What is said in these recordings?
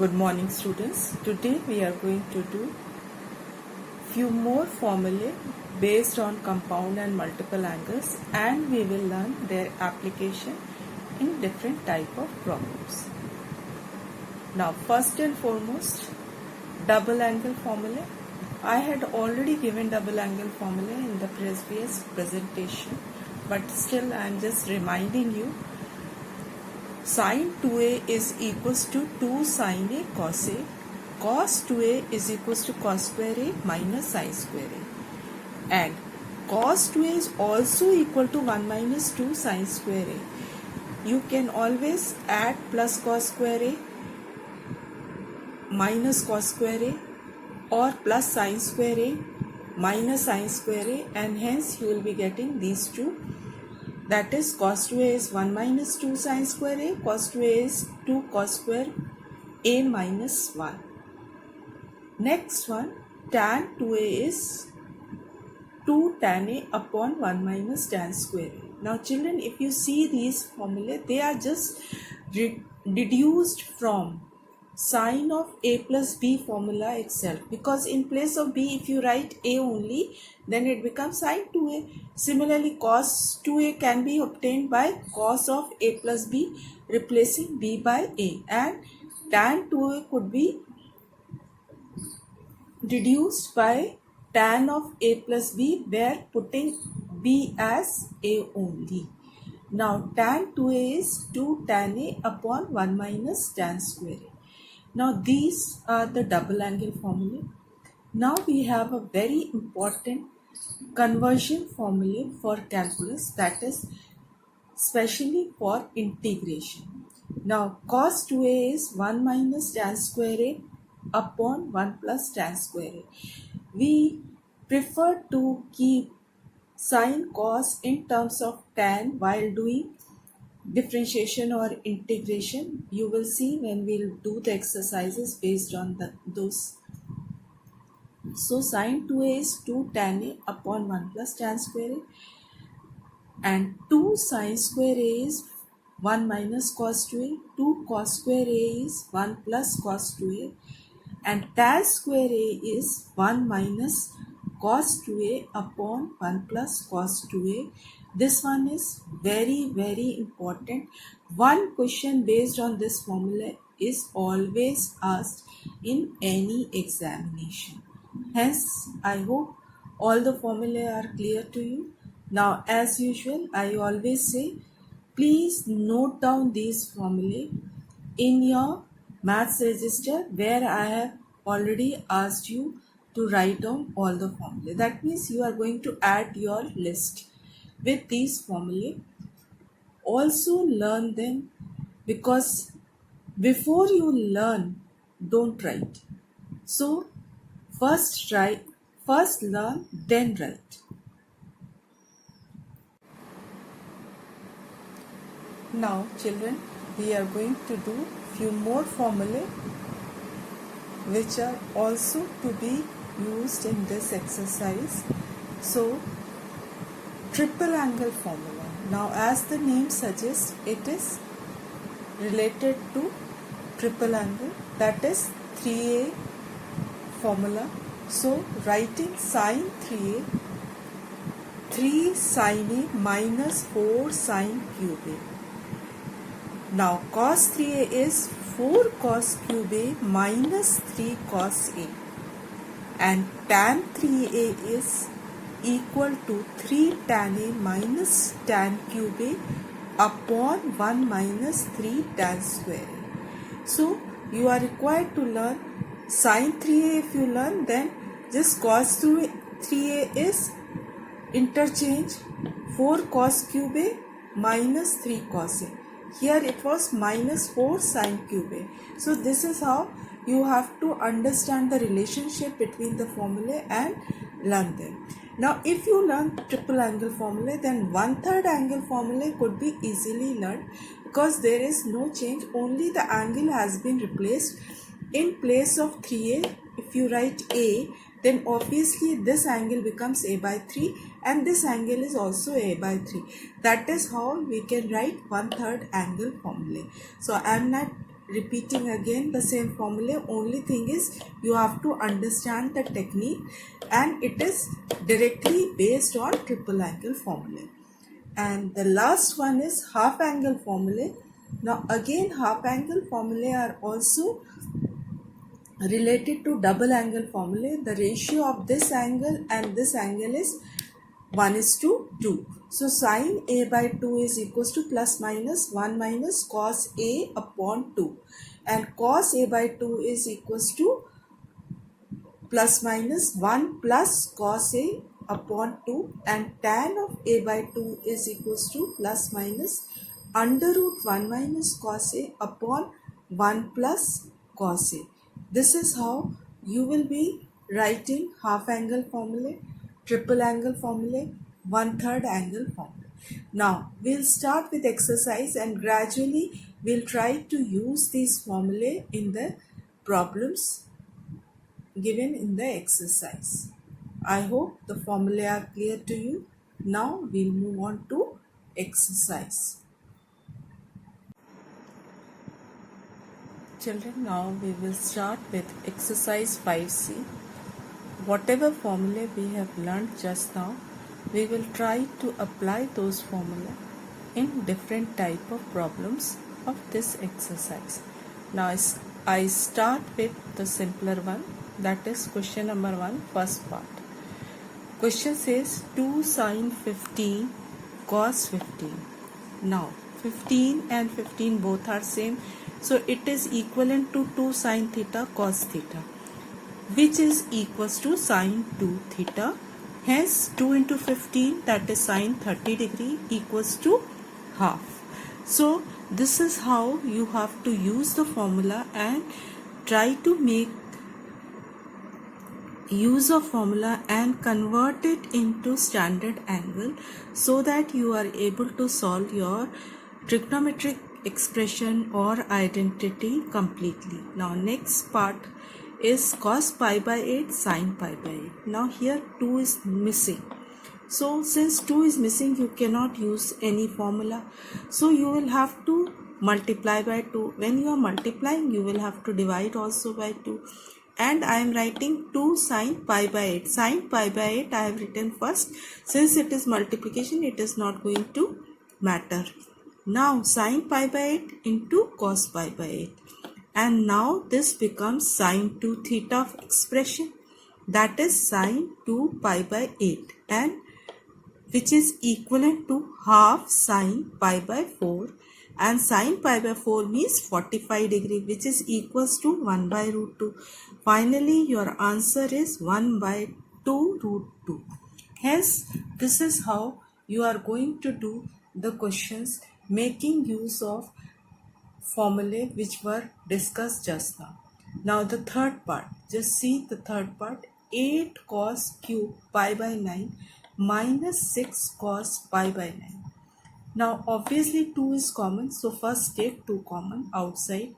Good morning students. Today we are going to do few more formulae based on compound and multiple angles, and we will learn their application in different type of problems. Now first and foremost, double angle formula. I had already given double angle formula in the previous presentation, but still I am just reminding you. Sin 2a is equals to 2 sin a cos a. Cos 2a is equals to cos square a minus sin square a. And cos 2a is also equal to 1 minus 2 sin square a. You can always add plus cos square a minus cos square a or plus sin square a minus sin square a, and hence you will be getting these two. That is cos 2a is 1 minus 2 sin square a, cos 2a is 2 cos square a minus 1. Next one, tan 2a is 2 tan a upon 1 minus tan square a. Now children, if you see these formulae, they are just deduced from sin of a plus b formula itself, because in place of b if you write a only, then it becomes sin 2a. Similarly, cos 2a can be obtained by cos of a plus b replacing b by a, and tan 2a could be deduced by tan of a plus b where putting b as a only. Now tan 2a is 2 tan a upon 1 minus tan square a. Now these are the double angle formula. Now we have a very important conversion formula for calculus, that is specially for integration. Now cos 2a is 1 minus tan square a upon 1 plus tan square a. We prefer to keep sin cos in terms of tan while doing differentiation or integration. You will see when we'll do the exercises based on those. So sin 2a is 2 tan a upon 1 plus tan square a, and 2 sin square a is 1 minus cos 2a, 2 cos square a is 1 plus cos 2a, and tan square a is 1 minus cos 2a upon 1 plus cos 2a. This one is very important. One question based on this formula is always asked in any examination. Hence, I hope all the formulae are clear to you. Now, as usual, I always say, please note down these formulae in your maths register where I have already asked you to write down all the formulae. That means you are going to add your list with these formulae. Also learn them, because before you learn, don't write. So first learn, then write. Now children, we are going to do few more formulae which are also to be used in this exercise. So triple angle formula. Now as the name suggests, it is related to triple angle, that is 3a formula. So writing sin 3a, 3 sin a minus 4 sin cube a. Now cos 3a is 4 cos cube a minus 3 cos a, and tan 3a is equal to 3 tan a minus tan cube a upon 1 minus 3 tan square a. So you are required to learn sin 3a. If you learn, then just cos 3a is interchange 4 cos cube a minus 3 cos a. Here it was minus 4 sin cube a. So this is how you have to understand the relationship between the formulae and learn them. Now if you learn triple angle formula, then 1/3 angle formula could be easily learned, because there is no change, only the angle has been replaced. In place of 3a, if you write a, then obviously this angle becomes a by 3, and this angle is also a by 3. That is how we can write 1/3 angle formula. So I am not repeating again the same formula. Only thing is you have to understand the technique, and it is directly based on triple angle formula. And the last one is half angle formula. Now again, half angle formula are also related to double angle formula. The ratio of this angle and this angle is 1:2. So sine A by 2 is equals to plus minus 1 minus cos A upon 2, and cos A by 2 is equals to plus minus 1 plus cos A upon 2, and tan of A by 2 is equals to plus minus under root 1 minus cos A upon 1 plus cos A. This is how you will be writing half angle formula, triple angle formula, 1/3 angle formula. Now we'll start with exercise, and gradually we'll try to use these formulae in the problems given in the exercise. I hope the formulae are clear to you. Now we'll move on to exercise. Children, now we will start with exercise 5C. Whatever formula we have learned just now, we will try to apply those formula in different type of problems of this exercise. Now I start with the simpler one, that is question number 1, first part. Question says 2 sin 15 cos 15. Now 15 and 15 both are same, so it is equivalent to 2 sin theta cos theta, which is equals to sin 2 theta. Hence 2 into 15, that is sin 30 degree, equals to half. So this is how you have to use the formula and try to make use of formula and convert it into standard angle, so that you are able to solve your trigonometric expression or identity completely. Now next part is cos pi by 8 sin pi by 8. Now here 2 is missing. So since 2 is missing, you cannot use any formula. So you will have to multiply by 2. When you are multiplying, you will have to divide also by 2. And I am writing 2 sin pi by 8. Sin pi by 8 I have written first. Since it is multiplication, it is not going to matter. Now sin pi by 8 into cos pi by 8. And now this becomes sin 2 theta of expression, that is sin 2 pi by 8, and which is equivalent to half sin pi by 4, and sin pi by 4 means 45 degree, which is equals to 1 by root 2. Finally your answer is 1 by 2 root 2. Hence this is how you are going to do the questions making use of formulae which were discussed just now. Now the third part, just see the third part. 8 cos cube pi by 9 minus 6 cos pi by 9. Now obviously 2 is common, so first take 2 common outside.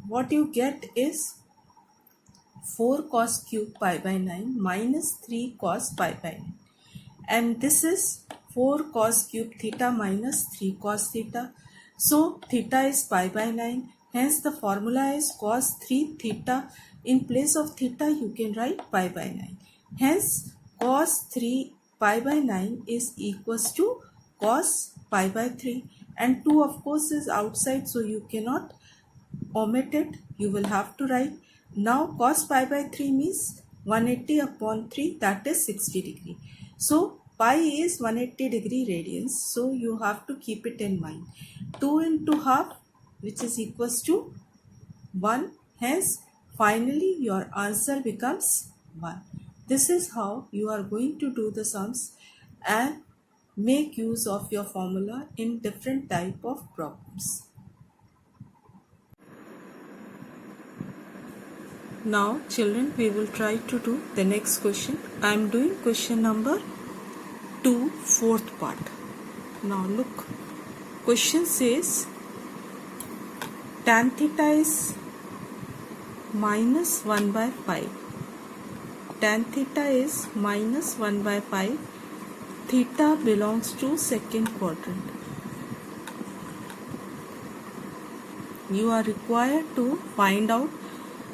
What you get is 4 cos cube pi by 9 minus 3 cos pi by 9. And this is 4 cos cube theta minus 3 cos theta. So theta is pi by 9. Hence the formula is cos 3 theta. In place of theta you can write pi by 9. Hence cos 3 pi by 9 is equals to cos pi by 3. And 2 of course is outside, so you cannot omit it. You will have to write. Now cos pi by 3 means 180 upon 3, that is 60 degree. So pi is 180 degree radians, so you have to keep it in mind. 2 into half, which is equals to 1. Hence finally your answer becomes 1. This is how you are going to do the sums and make use of your formula in different type of problems. Now children, we will try to do the next question. I am doing question number 2, fourth part. Now look, question says tan theta is minus 1 by 5. Tan theta is minus 1 by 5. Theta belongs to second quadrant. you are required to find out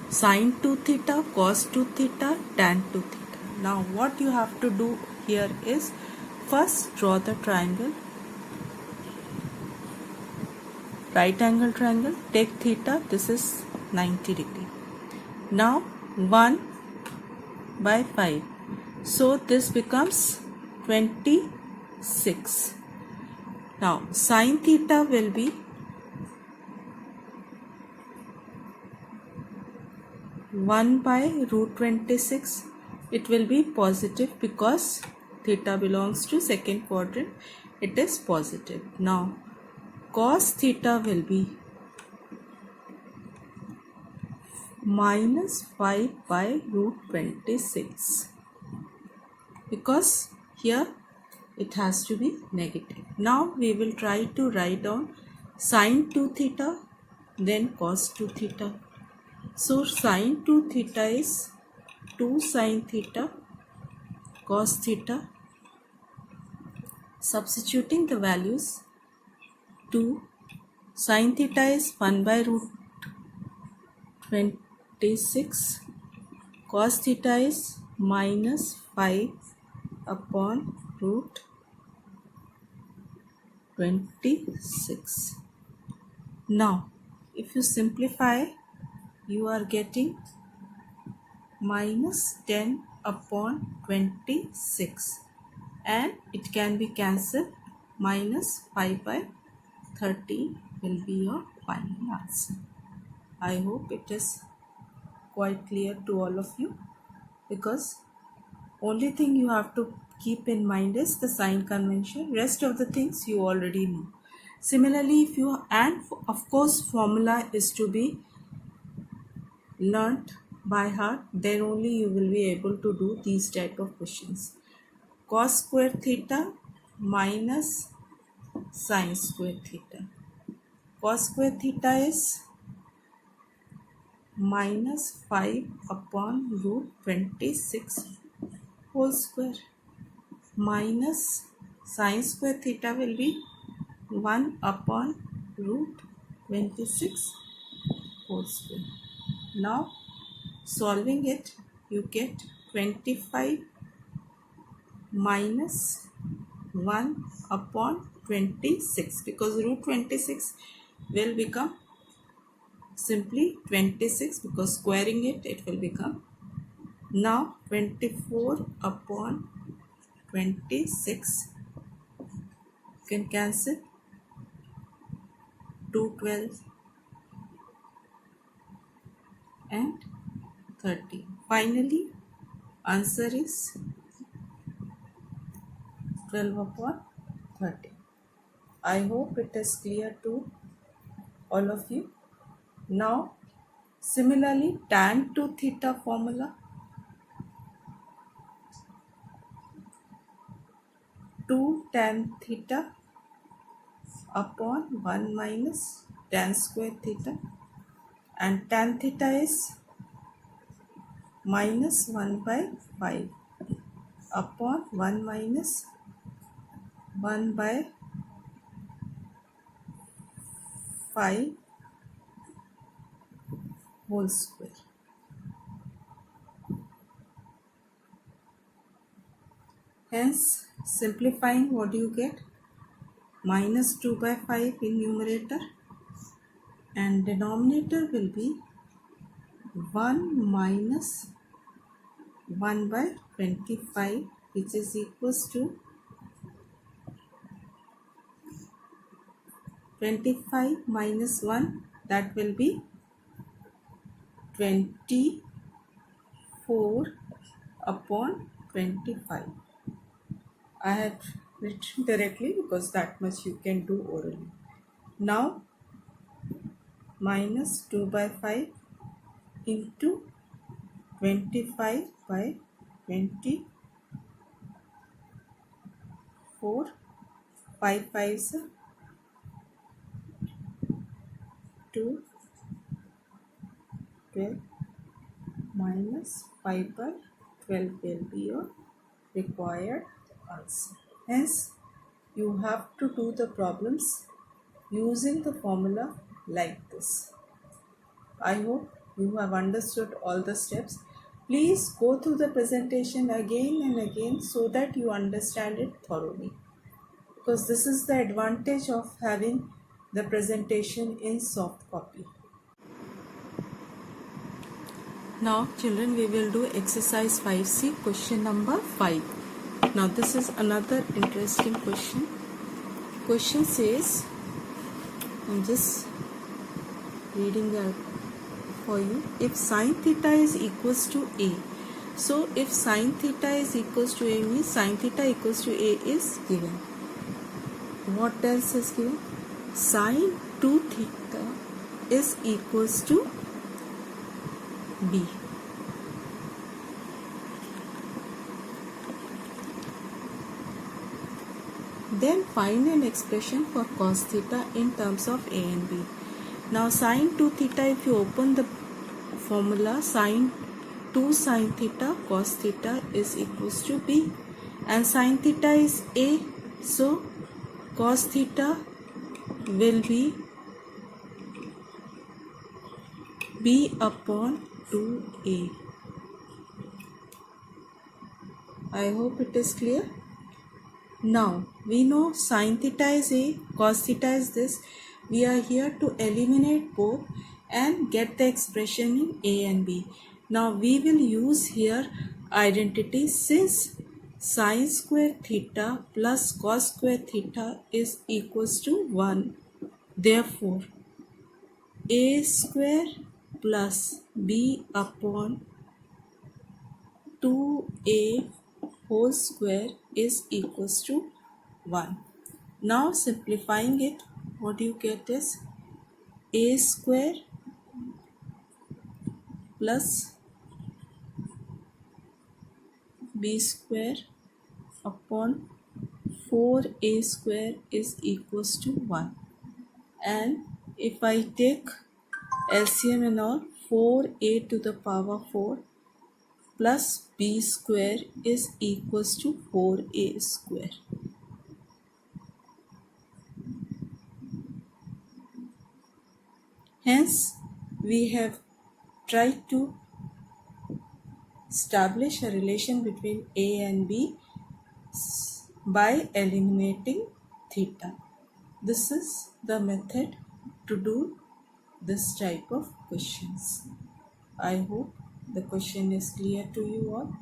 sine 2 theta, cos 2 theta, tan 2 theta. Now what you have to do here is first draw the triangle, right angle triangle, take theta, this is 90 degree. Now 1 by 5, so this becomes 26. Now sine theta will be 1 by root 26. It will be positive because theta belongs to second quadrant. It is positive. Now cos theta will be minus 5 by root 26 because here it has to be negative. Now we will try to write down sine 2 theta, then cos 2 theta. So sine 2 theta is 2 sine theta cos theta. Substituting the values, 2 sine theta is 1 by root 26, cos theta is minus 5 upon root 26. Now if you simplify, you are getting minus 10 upon 26 and it can be cancelled. Minus 5 by 30 will be your final answer. I hope it is quite clear to all of you, because only thing you have to keep in mind is the sign convention. Rest of the things you already know. Similarly, if you, and of course formula is to be learnt by heart, then only you will be able to do these type of questions. Cos square theta minus sin square theta. Cos square theta is minus 5 upon root 26 whole square, minus sin square theta will be 1 upon root 26 whole square. Now solving it, you get 25 minus 1 upon 26, because root 26 will become simply 26, because squaring it will become, now 24 upon 26 can cancel, 2 12 and 30. Finally answer is 12 upon 30. I hope it is clear to all of you. Now similarly, tan 2 theta formula, 2 tan theta upon 1 minus tan square theta, and tan theta is minus 1 by 5 upon 1 minus 1 by 5 whole square. Hence simplifying, what do you get? Minus 2 by 5 in numerator and denominator will be 1 minus 1 by 25, which is equals to 25 minus 1, that will be 24 upon 25. I have written directly because that much you can do orally. Now minus 2 by 5 into 25 by 24, 5 5s 2, 12 minus 5 by 12 will be your required answer. Hence you have to do the problems using the formula like this. I hope you have understood all the steps. Please go through the presentation again and again so that you understand it thoroughly. Because this is the advantage of having the presentation in soft copy. Now children, we will do exercise 5C, question number 5. Now this is another interesting question. Question says, I'm just reading that for you. If sine theta is equals to A, so if sine theta is equals to A means sine theta equals to A is given. What else is given? Sine 2 theta is equals to B. Then find an expression for cos theta in terms of A and B. Now sine 2 theta, if you open the formula, sine 2 sine theta cos theta is equals to B, and sine theta is A, so cos theta will be B upon 2A. I hope it is clear. Now we know sine theta is A, cos theta is this. We are here to eliminate both and get the expression in A and B. Now we will use here identity, since sine square theta plus cos square theta is equals to 1. Therefore, A square plus B upon 2A whole square is equals to 1. Now simplifying it, what you get is A square plus B square upon 4A square is equals to 1. And if I take LCM and all, 4A to the power 4 plus B square is equals to 4A square. Hence, we have tried to establish a relation between A and B by eliminating theta. This is the method to do this type of questions. I hope the question is clear to you all.